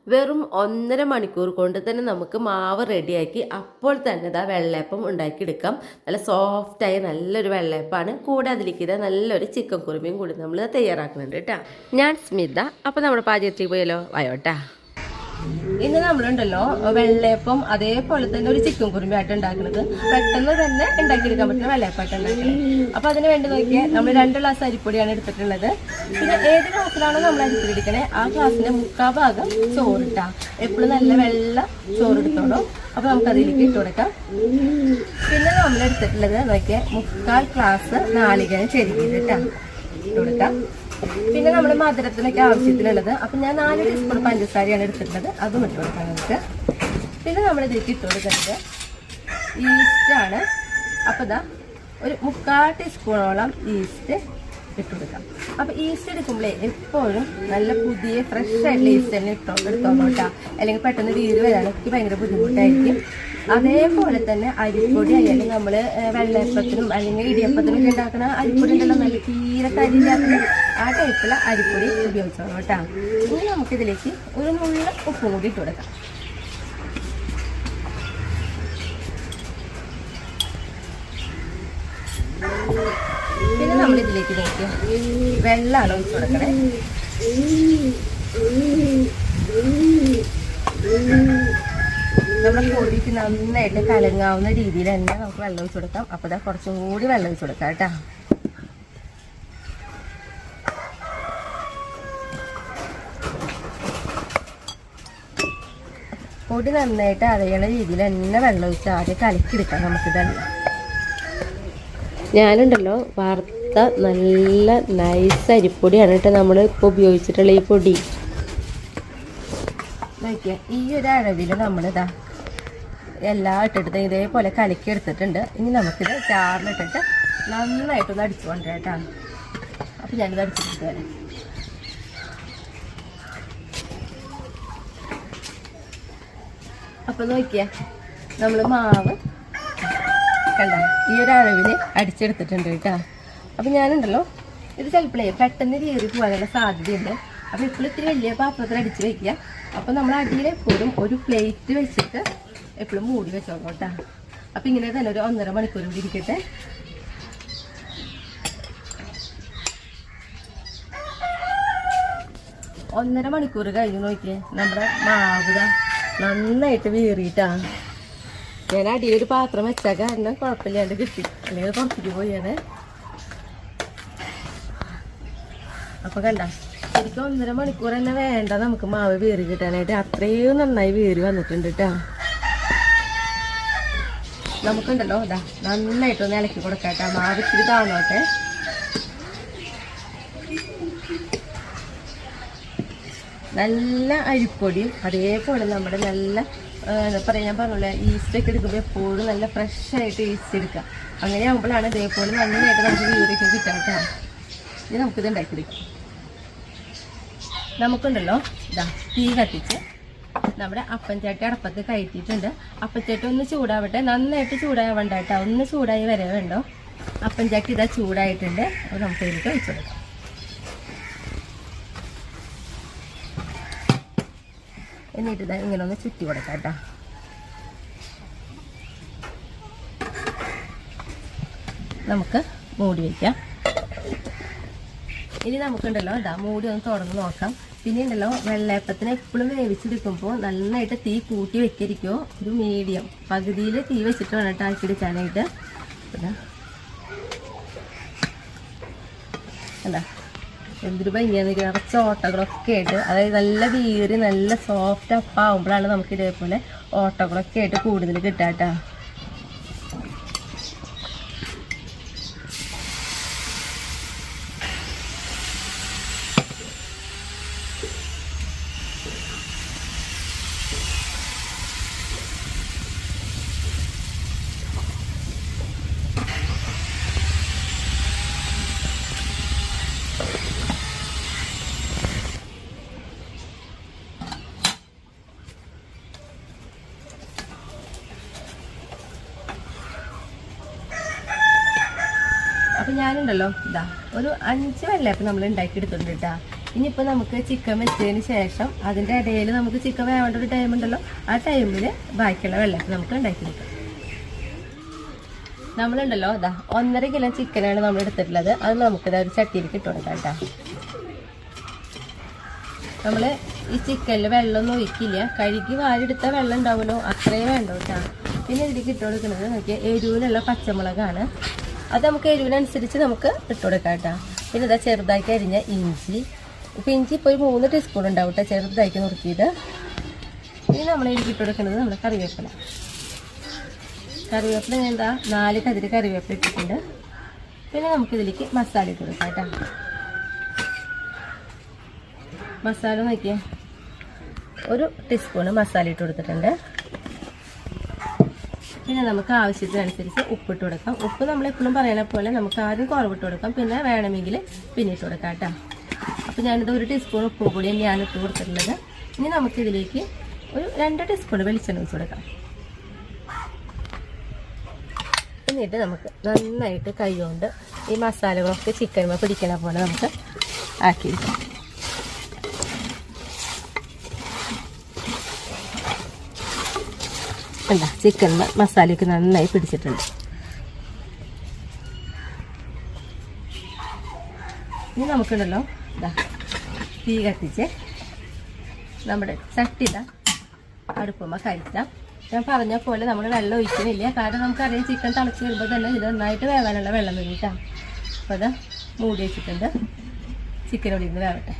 വെറും 1.5 മണിക്കൂർ കൊണ്ട് തന്നെ നമുക്ക് മാവ് റെഡിയാക്കി അപ്പോൾ തന്നെ ഇതാ വെള്ളയപ്പം ഉണ്ടാക്കിയെടുക്കാം. നല്ല സോഫ്റ്റായി നല്ലൊരു വെള്ളയപ്പമാണ്. കൂടെ അതിലേക്ക് ഇതാ നല്ലൊരു ചിക്കൻ കുറുമയും കൂടി നമ്മൾ തയ്യാറാക്കുന്നുണ്ട് കേട്ടോ. ഞാൻ സ്മിത. അപ്പോൾ നമ്മുടെ പാചകത്തിലേക്ക് പോയാലോ, വയോട്ടാ. ഇന്ന് നമ്മളുണ്ടല്ലോ വെള്ളയപ്പം അതേപോലെ തന്നെ ഒരു ചിക്കൻ കുറുമയായിട്ട് ഉണ്ടാക്കുന്നത്. പെട്ടെന്ന് തന്നെ ഉണ്ടാക്കിയെടുക്കാൻ പറ്റുന്ന വെള്ളയപ്പായിട്ട് ഉണ്ടാക്കുന്നത്. അപ്പൊ അതിന് വേണ്ടി നോക്കിയാൽ നമ്മൾ 2 ഗ്ലാസ് അരിപ്പൊടിയാണ് എടുത്തിട്ടുള്ളത്. പിന്നെ ഏത് ഗ്ലാസ്സിലാണോ നമ്മൾ അരിപ്പൊടി എടുക്കണേ ആ ഗ്ലാസ്സിന്റെ 3/4 ഭാഗം ചോറിട്ടാ. എപ്പോഴും നല്ല വെള്ള ചോറ് എടുത്തോളൂ. അപ്പൊ നമുക്ക് അതിലേക്ക് ഇട്ട് കൊടുക്കാം. പിന്നെ നമ്മൾ എടുത്തിട്ടുള്ളത് നോക്കിയാൽ 3/4 ഗ്ലാസ് നാളികേരം ചെരുക്കിയിട്ടാ ഇട്ട് കൊടുക്കാം. പിന്നെ നമ്മൾ മധുരത്തിനൊക്കെ ആവശ്യത്തിനുള്ളത്, അപ്പം ഞാൻ 4 ടീസ്പൂൺ പഞ്ചസാരയാണ് എടുത്തിട്ടുള്ളത്, അതും ഇട്ട് കൊടുക്കാം നമുക്ക്. പിന്നെ നമ്മൾ ഇതിലേക്ക് ഇട്ട് കൊടുക്കുന്നത് ഈസ്റ്റാണ്. അപ്പോൾ ഇതാ ഒരു 3/4 ടീസ്പൂണോളം ഈസ്റ്റ് ഇട്ട് കൊടുക്കാം. അപ്പോൾ ഈസ്റ്റ് എടുക്കുമ്പോഴേ എപ്പോഴും നല്ല പുതിയ ഫ്രഷ് ആയിട്ടുള്ള ഈസ്റ്റ് തന്നെ എടുത്തോളൂ കേട്ടോ. അല്ലെങ്കിൽ പെട്ടെന്ന് വീട് വരാനൊക്കെ ഭയങ്കര ബുദ്ധിമുട്ടായിരിക്കും. അതേപോലെ തന്നെ അരിപ്പൊടി ആയാലും നമ്മൾ വെള്ളയപ്പത്തിനും അല്ലെങ്കിൽ ഇടിയപ്പത്തിനും ഒക്കെ ഉണ്ടാക്കുന്ന അരിപ്പൊടി ഉണ്ടല്ലോ, നല്ല തീരെ കരിയില്ലാത്ത ആ ടൈപ്പിലുള്ള അരിപ്പൊടി ഉപയോഗിച്ചോളൂ കേട്ടോ. ഇനി നമുക്കിതിലേക്ക് ഒരു നുള്ള ഉപ്പും കൂടി ഇട്ട് കൊടുക്കാം. പിന്നെ നമ്മളിതിലേക്ക് നോക്കിയ വെള്ളമാണ് ഒഴിച്ചു കൊടുക്കണേ. നമ്മുടെ പൊടിക്ക് നന്നായിട്ട് കലങ്ങാവുന്ന രീതിയിൽ തന്നെ നമുക്ക് വെള്ളം ഒഴിച്ചു കൊടുക്കാം. അപ്പോൾ ഇതാ കുറച്ചും കൂടി വെള്ളം ഒഴിച്ചു കൊടുക്കാം കേട്ടോ. പൊടി നന്നായിട്ട് അരയണ രീതിയിൽ തന്നെ വെള്ളം ഒഴിച്ച് ആദ്യം കലക്കിയെടുക്കാം നമുക്കിതല്ല. ഞാനുണ്ടല്ലോ വറുത്ത നല്ല നൈസ് അരിപ്പൊടിയാണ് കേട്ടോ നമ്മൾ ഇപ്പോൾ ഉപയോഗിച്ചിട്ടുള്ള ഈ പൊടി. നോക്കിയാൽ ഈ ഒരു അളവിൽ നമ്മളിതാ എല്ലാം ഇട്ടിട്ട് ഇതേപോലെ കലക്കി എടുത്തിട്ടുണ്ട്. ഇനി നമുക്കിത് ചാറിലിട്ടിട്ട് നന്നായിട്ടൊന്ന് അടിച്ചു കൊണ്ടുവരാം കേട്ടോ. അപ്പം ഞാനിത് അടിച്ചിട്ട് വരാം. അപ്പം നോക്കിയാൽ നമ്മൾ മാവ് കണ്ട ഈ ഒരു അളവിൽ അടിച്ചെടുത്തിട്ടുണ്ട് കേട്ടോ. അപ്പം ഞാനുണ്ടല്ലോ ഇത് ചിലപ്പോഴേ പെട്ടെന്ന് കീറി പോകാനുള്ള സാധ്യതയുണ്ട്. അപ്പോൾ ഇപ്പോൾ ഇത്തിരി വലിയ പാത്രത്തിൽ അടിച്ച് വയ്ക്കുക. അപ്പോൾ നമ്മൾ അടിയിൽ എപ്പോഴും ഒരു പ്ലേറ്റ് വെച്ചിട്ട് എപ്പോഴും മൂടി വെച്ചോളൂ കേട്ടോ. അപ്പം ഇങ്ങനെ തന്നെ ഒരു 1.5 മണിക്കൂർ കൂടി ഇരിക്കട്ടെ. 1.5 മണിക്കൂർ കഴിഞ്ഞ് നോക്കിയേ നമ്മുടെ മാവ് നന്നായിട്ട് വീറിയിട്ടാണ്. ഞാൻ അടിയിലൊരു പാത്രം വെച്ചാൽ കാരണം കുഴപ്പമില്ലാണ്ട് കിട്ടി, അല്ലെങ്കിൽ പുറത്തേക്ക് പോയാണ്. അപ്പോൾ കണ്ട ശരിക്കും 1.5 മണിക്കൂർ തന്നെ വേണ്ട നമുക്ക് മാവ് വീറി കിട്ടാനായിട്ട്. അത്രയും നന്നായി വീറി വന്നിട്ടുണ്ട് കേട്ടോ. നമുക്കുണ്ടല്ലോ ഇതാ നന്നായിട്ടൊന്ന് ഇളക്കി കൊടുക്കാം കേട്ടോ. മാവ് ഇത്തിരി താന്നോട്ടെ. നല്ല അരിപ്പൊടിയും അതേപോലെ നമ്മുടെ നല്ല എന്താ പറയുക, ഞാൻ പറഞ്ഞില്ലേ ഈസ്റ്റൊക്കെ എടുക്കുമ്പോൾ എപ്പോഴും നല്ല ഫ്രഷായിട്ട് ഈസ്റ്റ് എടുക്കുക. അങ്ങനെ ആകുമ്പോഴാണ് ഇതേപോലെ നന്നായിട്ട് നമുക്ക് വീടൊക്കെ കിട്ടാം കേട്ടോ. ഇനി നമുക്കിത് ഉണ്ടാക്കിയെടുക്കാം. നമുക്കുണ്ടല്ലോ ഇതാ തീ കത്തിച്ച് നമ്മുടെ അപ്പൻചട്ടി അടപ്പത്ത് കയറ്റിയിട്ടുണ്ട്. അപ്പൻചട്ടി ഒന്ന് ചൂടാവട്ടെ, നന്നായിട്ട് ചൂടാവണ്ട കേട്ടോ, ഒന്ന് ചൂടായി വരെ വേണ്ടോ. അപ്പൻചട്ടി ഇതാ ചൂടായിട്ടുണ്ട്. അപ്പോൾ നമുക്ക് ഇതിലേക്ക് ഒഴിച്ചു കൊടുക്കാം. എന്നിട്ട് ഇതാ ഇങ്ങനെ ഒന്ന് ചുറ്റി കൊടുക്കാം കേട്ടോ. നമുക്ക് മൂടി വയ്ക്കാം. ഇനി നമുക്കുണ്ടല്ലോ ഇതാ മൂടി ഒന്ന് തുറന്ന് നോക്കാം. പിന്നെ ഉണ്ടല്ലോ വെള്ളയപ്പത്തിന് എപ്പോഴും വേവിച്ചെടുക്കുമ്പോൾ നന്നായിട്ട് തീ കൂട്ടി വെക്കരിക്കോ, ഒരു മീഡിയം പകുതിയിൽ തീ വെച്ചിട്ട് വേണം കേട്ടോ ആക്കിയെടുക്കാനായിട്ട്. എന്താ എന്തൊരു ഭംഗിയാന്ന് നിറച്ച ഓട്ടകളൊക്കെ ആയിട്ട്, അതായത് നല്ല വീറി നല്ല സോഫ്റ്റ് അപ്പാവുമ്പോഴാണ് നമുക്ക് ഇതേപോലെ ഓട്ടകളൊക്കെ ആയിട്ട് കൂടുതൽ കിട്ടാട്ടോ. അപ്പം ഞാനുണ്ടല്ലോ ഇതാ ഒരു 5 വെള്ളയപ്പം നമ്മൾ ഉണ്ടാക്കിയെടുത്തിട്ടുണ്ട് കേട്ടോ. ഇനിയിപ്പോൾ നമുക്ക് ചിക്കൻ വെച്ചതിന് ശേഷം അതിൻ്റെ ഇടയിൽ നമുക്ക് ചിക്കൻ വേവേണ്ട ഒരു ടൈം ഉണ്ടല്ലോ, ആ ടൈമിൽ ബാക്കിയുള്ള വെള്ളത്തിൽ നമുക്ക് ഉണ്ടാക്കിയെടുക്കാം. നമ്മളുണ്ടല്ലോ അതാ 1.5 കിലോ ചിക്കനാണ് നമ്മൾ എടുത്തിട്ടുള്ളത്. അത് നമുക്കിതാ ഒരു ചട്ടിയിലേക്ക് ഇട്ട് കൊടുക്കാം കേട്ടോ. നമ്മൾ ഈ ചിക്കനിൽ വെള്ളമൊന്നും ഒഴിക്കില്ല, കഴുകി വാരിയെടുത്ത വെള്ളം ഉണ്ടാവുമല്ലോ, അത്രയും വേണ്ട കേട്ടോ. പിന്നെ ഇതിലേക്ക് ഇട്ട് കൊടുക്കുന്നത് നോക്കിയാൽ എരിവിനുള്ള പച്ചമുളകാണ്. അത് നമുക്ക് എരിവിനനുസരിച്ച് നമുക്ക് ഇട്ട് കൊടുക്കാം കേട്ടോ. പിന്നെ ഇതാ ചെറുതാക്കി അരിഞ്ഞ ഇഞ്ചി. ഇപ്പോൾ ഇഞ്ചി ഇപ്പോൾ ഒരു 3 ടീസ്പൂൺ ഉണ്ടാവും കേട്ടോ, ചെറുതാക്കി നുറുക്കിയത്. ഇനി നമ്മൾ ഇതിലേക്ക് ഇട്ട് കൊടുക്കുന്നത് നമ്മുടെ കറിവേപ്പില. കറിവേപ്പില ഞാൻ എന്താ 4 കതിര് കറിവേപ്പില ഇട്ടിട്ടുണ്ട്. പിന്നെ നമുക്കിതിലേക്ക് മസാല ഇട്ട് കൊടുക്കാം കേട്ടോ. മസാല നോക്കിയാൽ 1 ടീസ്പൂണ് മസാല ഇട്ട് കൊടുത്തിട്ടുണ്ട്. പിന്നെ നമുക്ക് ആവശ്യത്തിനനുസരിച്ച് ഉപ്പിട്ട് കൊടുക്കാം. ഉപ്പ് നമ്മളെപ്പോഴും പറയുന്ന പോലെ നമുക്ക് ആദ്യം കുറവിട്ട് കൊടുക്കാം, പിന്നെ വേണമെങ്കിൽ പിന്നെ ഇട്ട് കൊടുക്കാം കേട്ടോ. അപ്പോൾ ഞാനിത് 1 ടീസ്പൂൺ ഉപ്പും കൂടി തന്നെയാണ് ഇട്ട് കൊടുത്തിട്ടുള്ളത്. ഇനി നമുക്കിതിലേക്ക് ഒരു 2 ടീസ്പൂൺ വെളിച്ചെണ്ണ ഒഴിച്ച് കൊടുക്കാം. എന്നിട്ട് നമുക്ക് നന്നായിട്ട് കൈ കൊണ്ട് ഈ മസാലകളൊക്കെ ചിക്കൻ പിടിക്കണ പോലെ നമുക്ക് ആക്കിയെടുക്കാം. അല്ല, ചിക്കൻ മസാലയ്ക്ക് നന്നായി പിടിച്ചിട്ടുണ്ട്. ഇനി നമുക്കുണ്ടല്ലോ ഇതാ തീ കത്തിച്ച് നമ്മുടെ ചട്ടിത അടുപ്പുമ്മ കഴിക്കാം. ഞാൻ പറഞ്ഞ പോലെ നമ്മൾ വെള്ളം ഒഴിക്കുന്നില്ല, കാരണം നമുക്കറിയാം ചിക്കൻ തിളച്ച് വരുമ്പോൾ തന്നെ ഇത് നന്നായിട്ട് വേവാനുള്ള വെള്ളം വേണ്ടിയിട്ടാണ്. അപ്പോൾ അത് മൂടി വെച്ചിട്ടുണ്ട്, ചിക്കൻ ഒടിന്ന് വേവട്ടെ.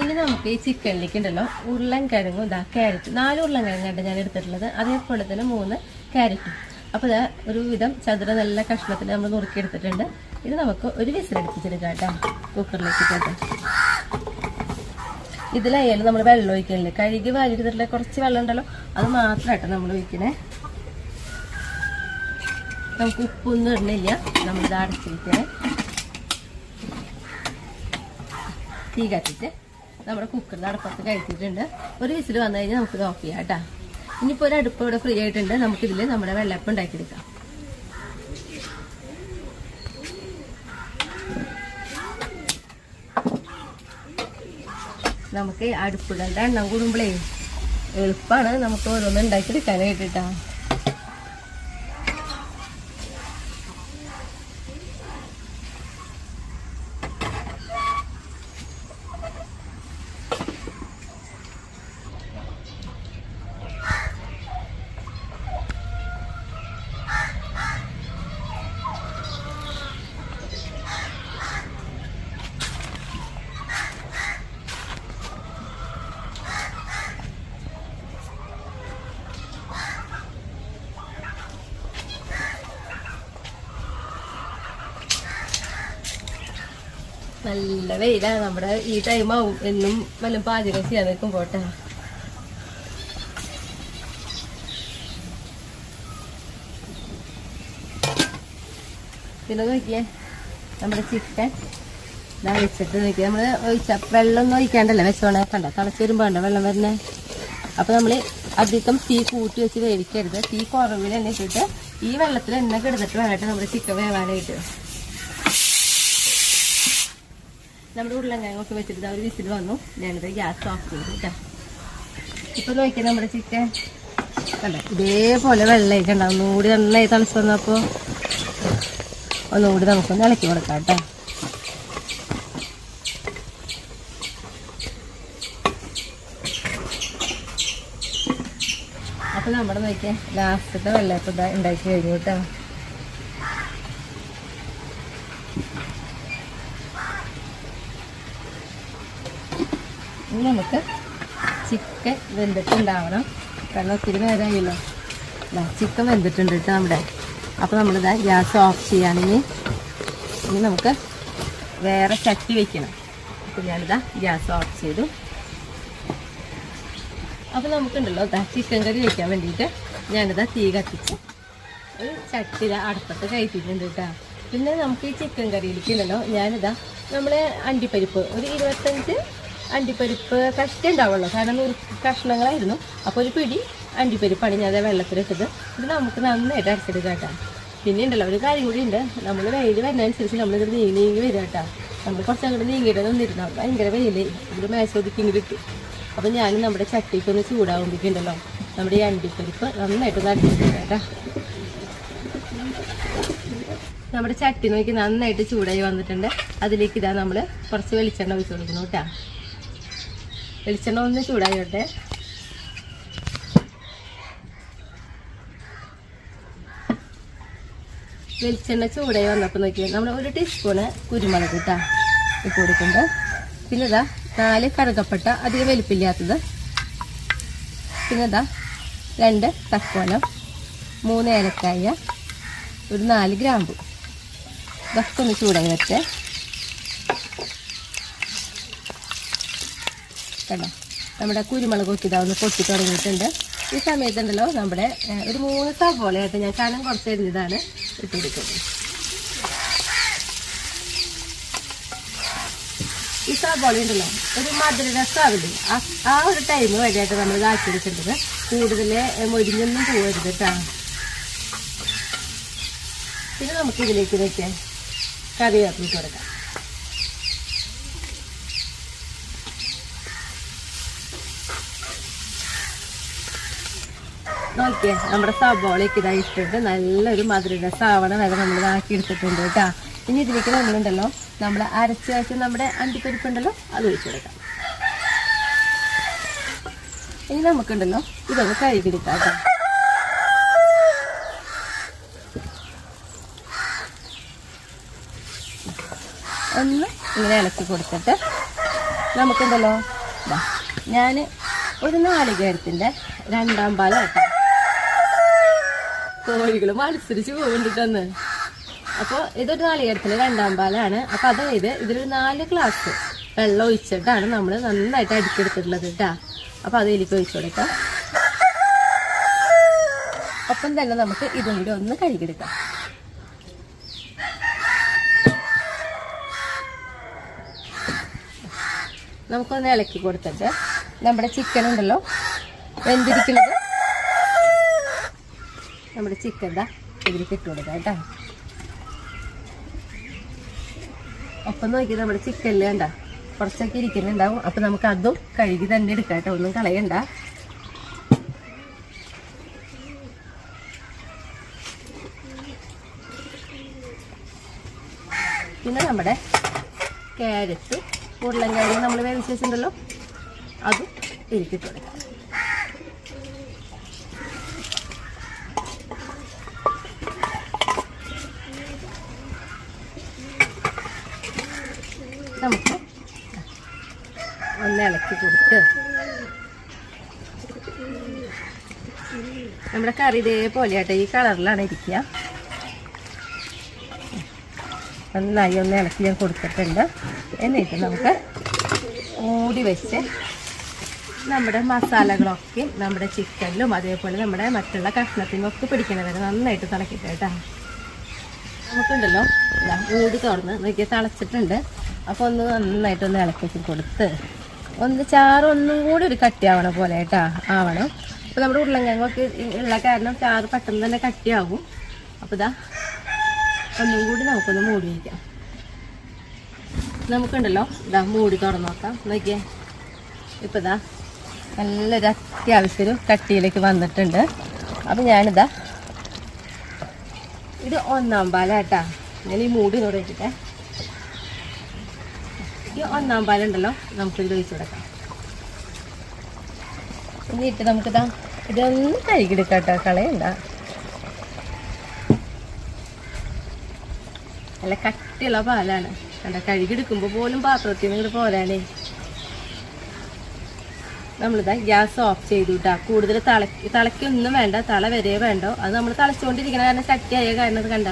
ഇനി നമുക്ക് ഈ ചിക്കനിലേക്ക് ഉണ്ടല്ലോ ഉരുളൻകിഴങ്ങും ഇതാ ക്യാരറ്റ് 4 ഉരുളൻകിഴങ്ങാണ് ഞാൻ എടുത്തിട്ടുള്ളത്. അതേപോലെ തന്നെ 3 ക്യാരറ്റും. അപ്പോൾ ഇതാ ഒരു വിധം ചതുര നല്ല കഷ്ണത്തിൽ നമ്മൾ നുറുക്കിയെടുത്തിട്ടുണ്ട്. ഇത് നമുക്ക് ഒരു വിസിലടിപ്പിച്ചെടുക്കാം കേട്ടോ കുക്കറിലേക്ക് ഇട്ടിട്ട്. ഇതിലായാലും നമ്മൾ വെള്ളം ഒഴിക്കണില്ല, കഴുകി വാരിയെടുത്തിട്ടുള്ള കുറച്ച് വെള്ളം ഉണ്ടല്ലോ അത് മാത്രമായിട്ട് നമ്മൾ ഒഴിക്കണേ. നമുക്ക് ഉപ്പൊന്നും ഇടണില്ല, നമ്മളിത് അടച്ചിരിക്കണേ. തീ കത്തിച്ച് നമ്മുടെ കുക്കറിൽ അടുപ്പത്ത് കഴിച്ചിട്ടുണ്ട്. ഒരു വിസിൽ വന്നു കഴിഞ്ഞാൽ നമുക്കിത് ഓഫ് ചെയ്യാം കേട്ടോ. ഇനിയിപ്പോൾ ഒരു അടുപ്പ് ഇവിടെ ഫ്രീ ആയിട്ടുണ്ട്, നമുക്കിതിൽ നമ്മുടെ വെള്ളപ്പം ഉണ്ടാക്കിയെടുക്കാം. നമുക്ക് അടുപ്പുകളുടെ എണ്ണം കൂടുമ്പോഴേ എളുപ്പമാണ് നമുക്ക് ഓരോന്നും ഉണ്ടാക്കിയെടുക്കാനായിട്ട് കേട്ടോ. നല്ല വെയിലാണ്, നമ്മുടെ ഈ ടൈമാവും എന്നും വല്ലതും പാചകം ചെയ്യാൻ നിൽക്കും പോട്ടെ. പിന്നെ നോക്കിയേ നമ്മുടെ ചിക്കൻ ഇതാ വെച്ചിട്ട് നോക്കിയാൽ നമ്മൾ വെള്ളമൊന്നും ഒഴിക്കാണ്ടല്ലേ വെച്ചോണേ, കണ്ട തിളച്ച് വരുമ്പോൾ ഉണ്ടോ വെള്ളം വരുന്നേ. അപ്പോൾ നമ്മൾ അധികം തീ കൂട്ടി വെച്ച് വേവിക്കരുത്, തീ കുറവിൽ തന്നെ ഇട്ടിട്ട് ഈ വെള്ളത്തിൽ എണ്ണ കിടന്നിട്ട് വേണ്ടിയിട്ട് നമ്മുടെ ചിക്കൻ വേവാനായിട്ട്. നമ്മുടെ ഉരുളക്കിഴങ്ങൊക്കെ വെച്ചിട്ട് ഒരു വിസിൽ വന്നു, ഞാനിത് ഗ്യാസ് ഓഫ് ചെയ്തു കേട്ടോ. ഇപ്പോൾ നോക്കിയാൽ നമ്മുടെ ചിക്കൻ കണ്ട ഇതേപോലെ വെള്ളമൊക്കെ ഉണ്ടാവും. ഒന്നുകൂടി നന്നായി തിളച്ച് വന്നപ്പോൾ ഒന്നുകൂടി നമുക്കൊന്ന് ഇളക്കി കൊടുക്കാം കേട്ടോ. അപ്പോൾ നമ്മുടെ നോക്കിയാൽ ലാസ്റ്റത്തെ വെള്ളയപ്പം ഉണ്ടാക്കി കഴിഞ്ഞു കേട്ടോ. ഇനി നമുക്ക് ചിക്കൻ വെന്തിട്ടുണ്ടാവണം, കാരണം ഒത്തിരി നേരമായില്ലോ. ചിക്കൻ വെന്തിട്ടുണ്ട് കേട്ടോ നമ്മുടെ. അപ്പോൾ നമ്മളിതാ ഗ്യാസ് ഓഫ് ചെയ്യുകയാണെങ്കിൽ ഇനി നമുക്ക് വേറെ ചട്ടി വയ്ക്കണം. അപ്പോൾ ഞാനിതാ ഗ്യാസ് ഓഫ് ചെയ്തു. അപ്പോൾ നമുക്കുണ്ടല്ലോ ചിക്കൻ കറി വയ്ക്കാൻ വേണ്ടിയിട്ട് ഞാനിതാ തീ കത്തിച്ച് ഒരു ചട്ടി അടുപ്പത്ത് കയറ്റിയിട്ടുണ്ട് കേട്ടോ. പിന്നെ നമുക്ക് ഈ ചിക്കൻ കറിയിലേക്ക് ഉണ്ടല്ലോ ഞാനിതാ നമ്മൾ അണ്ടിപ്പരിപ്പ് ഒരു 25 അണ്ടിപ്പരിപ്പ് കഷ്ടി ഉണ്ടാവുള്ളൂ, കാരണം കഷ്ണങ്ങളായിരുന്നു. അപ്പോൾ ഒരു പിടി അണ്ടിപ്പരിപ്പാണ് ഞാൻ വെള്ളത്തിലിട്ടത്. ഇത് നമുക്ക് നന്നായിട്ട് അരച്ചെടുക്കാം കേട്ടോ. പിന്നെ ഉണ്ടല്ലോ ഒരു കാര്യം കൂടി ഉണ്ട്, നമ്മൾ വെയിൽ വരുന്നതനുസരിച്ച് നമ്മളിത് നീങ്ങി വരിക കേട്ടോ. നമ്മൾ കുറച്ച് അങ്ങോട്ട് നീങ്ങിയിട്ട് നിന്നിരുന്നു. ഭയങ്കര വെയിലേ ഇവിടെ മേശോദിക്ക് ഇങ്ങോട്ട് ഇട്ടു. അപ്പം ഞാനും നമ്മുടെ ചട്ടിക്കൊന്ന് ചൂടാകുമ്പോഴേക്കുണ്ടല്ലോ നമ്മുടെ ഈ അണ്ടിപ്പരിപ്പ് നന്നായിട്ട് നട്ടിട്ടുണ്ട് കേട്ടോ. നമ്മുടെ ചട്ടി നോക്കി നന്നായിട്ട് ചൂടായി വന്നിട്ടുണ്ട്. അതിലേക്ക് ഇതാ നമ്മൾ കുറച്ച് വെളിച്ചെണ്ണ ഒഴിച്ച് കൊടുക്കുന്നു കേട്ടോ. വെളിച്ചെണ്ണ ഒന്ന് ചൂടായിട്ടെ. വെളിച്ചെണ്ണ ചൂടായി വന്നപ്പോൾ നോക്കിയാൽ നമ്മൾ 1 ടീസ്പൂണ് കുരുമുളക് ഇട്ടാ ഇട്ട് കൊടുക്കുന്നുണ്ട്. പിന്നെ ഇതാ 4 കറുകപ്പട്ട, അധികം വലിപ്പില്ലാത്തത്. പിന്നെ ഇതാ 2 തക്കോലം, 3 ഏലക്കായ, ഒരു 4 ഗ്രാമ്പു. ഇതൊക്കെ ഒന്ന് ചൂടായി വെച്ചേ കേട്ടോ. നമ്മുടെ കുരുമുളക് ഒക്കെ ഇതാ ഒന്ന് പൊട്ടി തുടങ്ങിയിട്ടുണ്ട്. ഈ സമയത്തുണ്ടല്ലോ നമ്മുടെ ഒരു 3 സവോളയായിട്ട് ഞാൻ കനം കുറച്ച് എരിഞ്ഞതാണ് ഇട്ടിരിക്കുന്നത്. ഈ സവോള ഉണ്ടല്ലോ ഒരു മധുര രസമാവില്ലേ, ആ ഒരു ടൈം വരെയായിട്ട് നമ്മൾ ഇതാക്കിയെടുക്കേണ്ടത്. കൂടുതൽ മൊരിഞ്ഞൊന്നും പോകരുത് കേട്ടോ. പിന്നെ നമുക്ക് ഇതിലേക്ക് വെക്കാൻ കറിവേപ്പില കൊടുക്കാം. നോക്കിയേ നമ്മുടെ സവോളയ്ക്ക് ഇതായി ഇട്ടിട്ട് നല്ലൊരു മധുര രസമാവണം വരെ നമ്മൾ ഇതാക്കി എടുത്തിട്ടുണ്ട് കേട്ടോ. ഇനി ഇതിലേക്ക് നമ്മളുണ്ടല്ലോ നമ്മൾ അരച്ച് വെച്ച് നമ്മുടെ അണ്ടിപ്പരിപ്പുണ്ടല്ലോ അത് ഒഴിച്ചു കൊടുക്കാം. ഇനി നമുക്കുണ്ടല്ലോ ഇതൊന്ന് കഴുകിയെടുക്കാം കേട്ടോ. ഒന്ന് ഇങ്ങനെ ഇളക്കി കൊടുത്തിട്ട് നമുക്കുണ്ടല്ലോ ഞാൻ ഒരു നാളികേരത്തിൻ്റെ 2 പാൽ കേട്ടോ. കോഴികൾ മത്സരിച്ച് പോകണ്ടിട്ടെന്ന്. അപ്പോൾ ഇതൊരു നാളികേരത്തിൻ്റെ 2 പാലാണ്. അപ്പോൾ അതായത് ഇതിലൊരു 4 ഗ്ലാസ് വെള്ളം ഒഴിച്ചിട്ടാണ് നമ്മൾ നന്നായിട്ട് അടിച്ചെടുത്തിട്ടുള്ളത് കേട്ടോ. അപ്പോൾ അതിലേക്ക് ഒഴിച്ചു കൊടുക്കാം. ഒപ്പം തന്നെ നമുക്ക് ഇതും കൂടി ഒന്ന് കഴുകിയെടുക്കാം. നമുക്കൊന്ന് ഇളക്കി കൊടുത്തിട്ട് നമ്മുടെ ചിക്കൻ ഉണ്ടല്ലോ വെന്തിരിക്കുന്നത്, നമ്മുടെ ചിക്കൻ ദാ ഇതിലേക്ക് ഇട്ട് കൊടുക്കാം കേട്ടോ. ഒപ്പം നോക്കി നമ്മുടെ ചിക്കനിൽ വേണ്ട കുറച്ചൊക്കെ ഇരിക്കുന്നുണ്ടാവും. അപ്പം നമുക്ക് അതും കഴുകി തന്നെ എടുക്കാം കേട്ടോ, ഒന്നും കളയണ്ട. പിന്നെ നമ്മുടെ ക്യാരറ്റ് ഉരുളൻകിഴങ്ങ് നമ്മൾ വേവിച്ച് വെച്ചിട്ടുണ്ടല്ലോ അതും ഇരിക്കിട്ട് കൊടുക്കാം. നമുക്ക് ഒന്ന് ഇളക്കി കൊടുത്ത് നമ്മുടെ കറി ഇതേപോലെ ആട്ടെ ഈ കളറിലാണ് ഇരിക്കുക. നന്നായി ഒന്ന് ഇളക്കി ഞാൻ കൊടുത്തിട്ടുണ്ട്. എന്നിട്ട് നമുക്ക് മൂടി വെച്ച് നമ്മുടെ മസാലകളൊക്കെ നമ്മുടെ ചിക്കനിലും അതേപോലെ നമ്മുടെ മറ്റുള്ള കഷ്ണത്തിനൊക്കെ പിടിക്കണവരെ നന്നായിട്ട് തിളക്കിയിട്ട് കേട്ടോ. നമുക്കുണ്ടല്ലോ മൂടി തുറന്ന് നോക്കിയാൽ തിളച്ചിട്ടുണ്ട്. അപ്പോൾ ഒന്ന് നന്നായിട്ടൊന്ന് ഇളക്കി കൊടുത്ത് ഒന്ന് ചാറ് ഒന്നും കൂടി ഒരു കട്ടിയാവണ പോലെ കേട്ടോ ആവണം. അപ്പോൾ നമ്മുടെ ഉരുളങ്കിഴങ്ങൊക്കെ ഉള്ള കാരണം ചാറ് പെട്ടെന്ന് തന്നെ കട്ടിയാകും. അപ്പോൾ ഇതാ ഒന്നും കൂടി നമുക്കൊന്ന് മൂടി വയ്ക്കാം. നമുക്കുണ്ടല്ലോ ഇതാ മൂടി തുറന്ന് നോക്കാം. നോക്കിയേ ഇപ്പോൾ ഇതാ നല്ലൊരു അത്യാവശ്യം ഒരു കട്ടിയിലേക്ക് വന്നിട്ടുണ്ട്. അപ്പം ഞാനിതാ ഇത് 1 പാലാട്ടാ. ഞാൻ ഈ മൂടി നോക്കിയിട്ടെ ഈ 1 പാലുണ്ടല്ലോ നമുക്കിത് ഒഴിച്ച് കൊടുക്കാം. എന്നിട്ട് നമുക്കിതാ ഇതൊന്ന് കഴുകിയെടുക്കാം കേട്ടോ, കളയണ്ട. നല്ല കട്ടിയുള്ള പാലാണ് കണ്ട. കഴുകിയെടുക്കുമ്പോൾ പോലും പാത്രത്തിൽ നിന്ന് ഇങ്ങോട്ട് പോരാനേ. നമ്മളിതാ ഗ്യാസ് ഓഫ് ചെയ്തു കേട്ടോ. കൂടുതൽ തിളയ്ക്കൊന്നും വേണ്ട, തള വരെ വേണ്ടോ. അത് നമ്മൾ തിളച്ചുകൊണ്ടിരിക്കണം കാരണം ചട്ടിയായ കാരണം അത് കണ്ട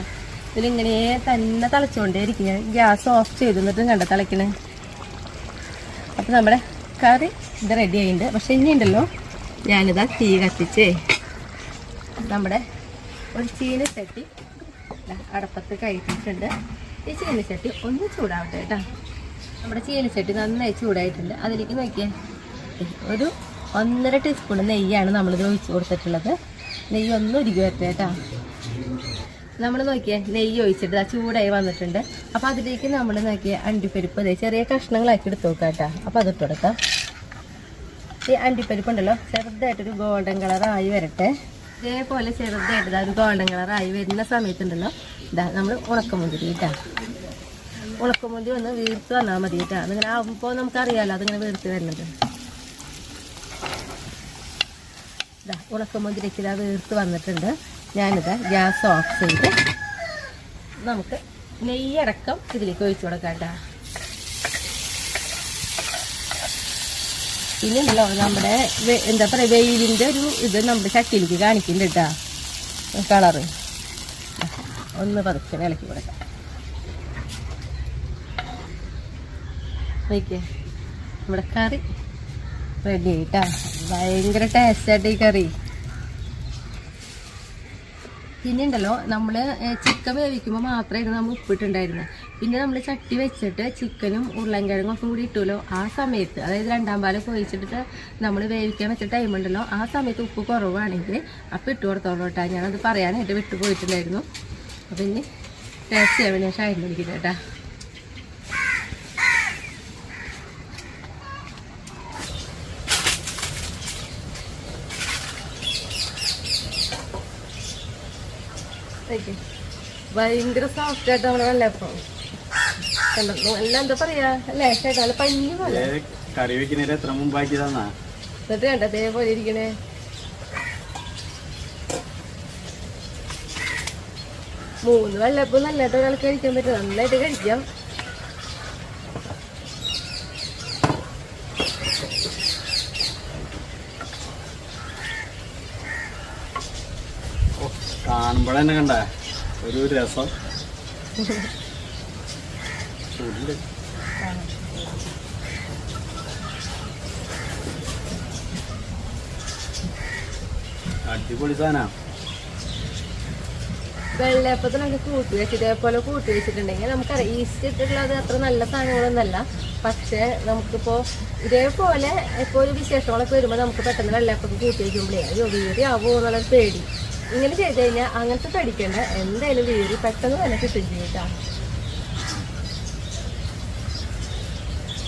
ഇതിലിങ്ങനെ തന്നെ തിളച്ചുകൊണ്ടേ ഇരിക്കും. ഞാൻ ഗ്യാസ് ഓഫ് ചെയ്തു എന്നിട്ടും കണ്ട തിളയ്ക്കണേ. അപ്പം നമ്മുടെ കറി ഇത് റെഡി ആയിട്ടുണ്ട്. പക്ഷെ ഇനി ഉണ്ടല്ലോ ഞാനിതാ തീ കത്തിച്ച് നമ്മുടെ ഒരു ചീനച്ചട്ടി അടപ്പത്ത് കഴിച്ചിട്ടുണ്ട്. ഈ ചീനച്ചട്ടി ഒന്ന് ചൂടാവട്ടെ കേട്ടോ. നമ്മുടെ ചീനച്ചട്ടി നന്നായി ചൂടായിട്ടുണ്ട്. അതിലേക്ക് നോക്കിയാൽ ഒരു 1.5 ടീസ്പൂൺ നെയ്യാണ് നമ്മളിത് ഒഴിച്ച് കൊടുത്തിട്ടുള്ളത്. നെയ്യ് ഒന്ന് ഉരുകി വരട്ടെ കേട്ടോ. നമ്മൾ നോക്കിയേ നെയ്യ് ഒഴിച്ചിട്ട് ആ ചൂടായി വന്നിട്ടുണ്ട്. അപ്പോൾ അതിലേക്ക് നമ്മൾ നോക്കിയ അണ്ടിപ്പരിപ്പ് ചെറിയ കഷ്ണങ്ങളാക്കി എടുത്ത് നോക്കാം കേട്ടോ. അപ്പോൾ അതിട്ട് കൊടുക്കാം. ഈ അണ്ടിപ്പരിപ്പ് ഉണ്ടല്ലോ ചെറുതായിട്ടൊരു ഗോൾഡൻ കളറായി വരട്ടെ. ഇതേപോലെ ചെറുതായിട്ട് ഒരു ഗോൾഡൻ കളറായി വരുന്ന സമയത്തുണ്ടല്ലോ ഇതാ നമ്മൾ ഉണക്കമുന്തിരി കേട്ടോ. ഉണക്കമുന്തിരി ഒന്ന് വീർത്ത് വന്നാൽ മതി കേട്ടോ. അതിങ്ങനെ ആകുമ്പോൾ നമുക്കറിയാമല്ലോ അതിങ്ങനെ വീർത്ത് വരുന്നത്. ഇതാ ഉണക്കമുന്തിരിക്ക് ഇതാ വീർത്ത് വന്നിട്ടുണ്ട്. ഞാനിതാ ഗ്യാസ് ഓഫ് ചെയ്ത് നമുക്ക് നെയ്യടക്കം ഇതിലേക്ക് ഒഴിച്ചു കൊടുക്കാം കേട്ടോ. പിന്നെ ഉണ്ടല്ലോ നമ്മുടെ എന്താ പറയുക വെയിലിൻ്റെ ഒരു ഇത് നമ്മുടെ ചട്ടിയിലേക്ക് കാണിക്കുന്നുണ്ട് കേട്ടോ. കളറ് ഒന്ന് പതുക്കെ ഇളക്കി കൊടുക്കാം. നോക്കിയേ നമ്മുടെ കറി റെഡി ആയിട്ടാ. ഭയങ്കര ടേസ്റ്റായിട്ട് ഈ കറി. പിന്നെ ഉണ്ടല്ലോ നമ്മൾ ചിക്കൻ വേവിക്കുമ്പോൾ മാത്രമായിരുന്നു നമ്മൾ ഉപ്പിട്ടുണ്ടായിരുന്നത്. പിന്നെ നമ്മൾ ചട്ടി വെച്ചിട്ട് ചിക്കനും ഉരുളൻകിഴങ്ങും ഒക്കെ കൂടി ഇട്ടുമല്ലോ. ആ സമയത്ത് അതായത് 2ാം പാലൊക്കെ ഒഴിച്ചിട്ട് നമ്മൾ വേവിക്കാൻ വെച്ച ടൈം ഉണ്ടല്ലോ ആ സമയത്ത് ഉപ്പ് കുറവാണെങ്കിൽ അപ്പം ഇട്ട് കൊടുത്തോളൂ കേട്ടോ. ഞാനത് പറയാനായിട്ട് വിട്ടു പോയിട്ടുണ്ടായിരുന്നു. അപ്പം ഇനി ടേസ്റ്റ് ചെയ്യാൻ വേണ്ടി ഷായിരുന്നു ഇരിക്കുന്നത് കേട്ടോ. ഭയങ്കര സോഫ്റ്റ് ആയിട്ട് നമ്മള് വെള്ളയപ്പം കണ്ടോ. എല്ലാം എന്താ പറയാ അല്ലേ ചേട്ടാ, നല്ല പഞ്ഞി പോലെ. കറി വെക്കുന്നതിന് എത്ര മുമ്പാക്കിയതാ എന്നിട്ട് കണ്ട അതേപോലെ ഇരിക്കണേ. മൂന്ന് വെള്ളയപ്പം നല്ലതായിട്ട് ഒരാൾക്ക് കഴിക്കാൻ പറ്റും. നന്നായിട്ട് കഴിക്കാം. കാണുമ്പോഴെന്നെ കണ്ട ഒരു രസം. അടിപൊളി സാധന. വെള്ളയപ്പത്തിനൊക്കെ കൂട്ടി വെച്ച് ഇതേപോലെ കൂട്ടി വെച്ചിട്ടുണ്ടെങ്കിൽ നമുക്കറിയാം ഈസ്റ്റ് ഇട്ടിട്ടുള്ളത് അത്ര നല്ല സാധനങ്ങളൊന്നല്ല. പക്ഷേ നമുക്കിപ്പോൾ ഇതേപോലെ ഇപ്പോൾ ഒരു വിശേഷങ്ങളൊക്കെ വരുമ്പോൾ നമുക്ക് പെട്ടെന്ന് വെള്ളയപ്പൊക്കെ കൂട്ടി വയ്ക്കുമ്പോഴേ അയ്യോ വീറി ആവുമോ എന്നുള്ളൊരു പേടി. ഇങ്ങനെ ചെയ്ത് കഴിഞ്ഞാൽ അങ്ങനത്തെ പേടിക്കേണ്ട, എന്തായാലും വീറി പെട്ടെന്ന് തന്നെ കിട്ടും ചെയ്യിട്ടാ.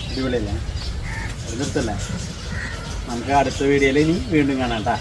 അടിപൊളിയല്ലേ? നിർത്തല്ലേ? നമുക്ക് അടുത്ത വീഡിയോയിൽ ഇനി വീണ്ടും കാണാം കേട്ടാ.